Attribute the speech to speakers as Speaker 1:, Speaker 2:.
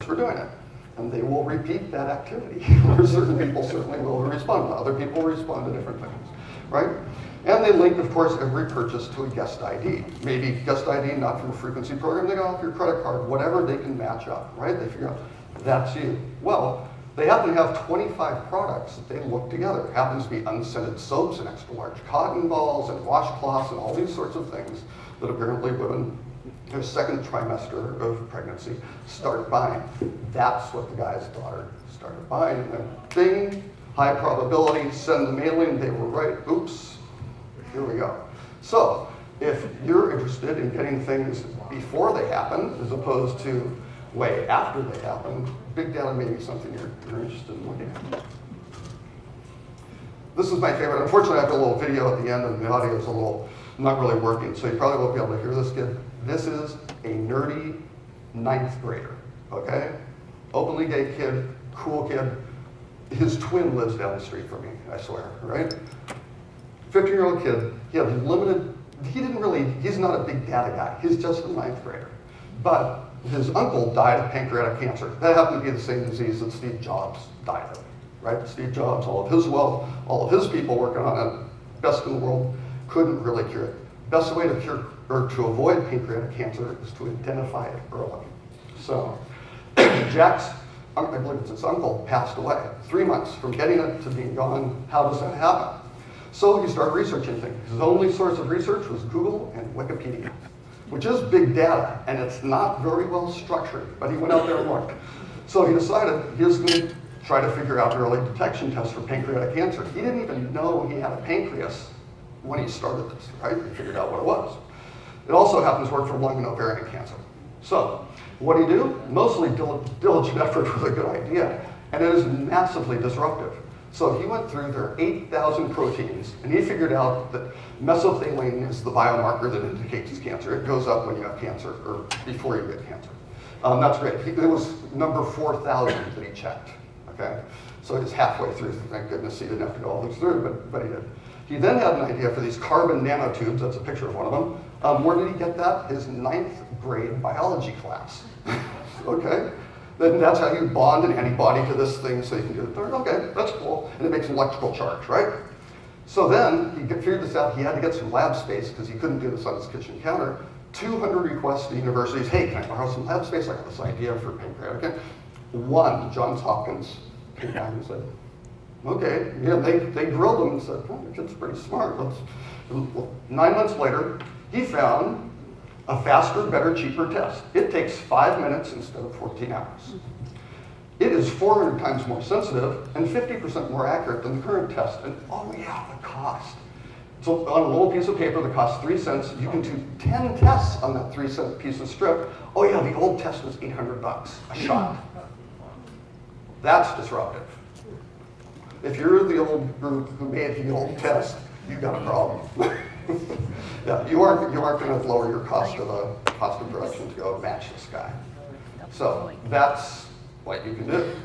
Speaker 1: for doing it. And they will repeat that activity. Or certain people certainly will respond. Other people respond to different things, right? And they link, of course, every purchase to a guest ID. Maybe guest ID not from a frequency program, they go off your credit card, whatever they can match up, right? They figure out, that's you. Well, they happen to have 25 products that they look together. It happens to be unscented soaps and extra large cotton balls and washcloths and all these sorts of things that apparently women in their second trimester of pregnancy start buying. That's what the guy's daughter started buying. And then bing, high probability, send the mailing, they were right, oops. Here we go. So if you're interested in getting things before they happen, as opposed to way after they happen, big data may be something you're interested in looking at. This is my favorite. Unfortunately, I have a little video at the end, and the audio is a little not really working, so you probably won't be able to hear this kid. This is a nerdy 9th grader, okay? Openly gay kid, cool kid. His twin lives down the street from me, I swear, right? 15-year-old kid, he had limited, he's not a big data guy, he's just a 9th grader. But his uncle died of pancreatic cancer. That happened to be the same disease that Steve Jobs died of, right? Steve Jobs, all of his wealth, all of his people working on it, best in the world, couldn't really cure it. Best way to cure, or to avoid pancreatic cancer is to identify it early. So Jack's, I believe it's his uncle, passed away 3 months from getting it to being gone. How does that happen? So he started researching things. His only source of research was Google and Wikipedia, which is big data, and it's not very well structured, but he went out there and looked. So he decided he was going to try to figure out early detection tests for pancreatic cancer. He didn't even know he had a pancreas when he started this, right? He figured out what it was. It also happens to work for lung and ovarian cancer. So what do you do? Mostly diligent effort with a good idea, and it is massively disruptive. So he went through their 8,000 proteins, and he figured out that mesothelin is the biomarker that indicates cancer. It goes up when you have cancer, or before you get cancer. That's great. It was number 4,000 that he checked, okay? So he's halfway through. Thank goodness he didn't have to go all the way through, but he did. He then had an idea for these carbon nanotubes. That's a picture of one of them. Where did he get that? His 9th grade biology class, okay? Then that's how you bond an antibody to this thing so you can do it. Okay, that's cool. And it makes an electrical charge, right? So then he figured this out. He had to get some lab space because he couldn't do this on his kitchen counter. 200 requests to universities. Hey, can I borrow some lab space? I got this idea for pancreatic cancer. One, Johns Hopkins, came back and said, okay. Yeah, they grilled him and said, oh, the kid's pretty smart. 9 months later, he found a faster, better, cheaper test. It takes 5 minutes instead of 14 hours. It is 400 times more sensitive and 50% more accurate than the current test. And oh yeah, the cost. So on a little piece of paper that costs 3 cents, you can do 10 tests on that 3-cent piece of strip. Oh yeah, the old test was $800 a shot. That's disruptive. If you're the old group who made the old test, you've got a problem. Yeah, you aren't going to lower your cost of production to go match this guy. So that's what you can do.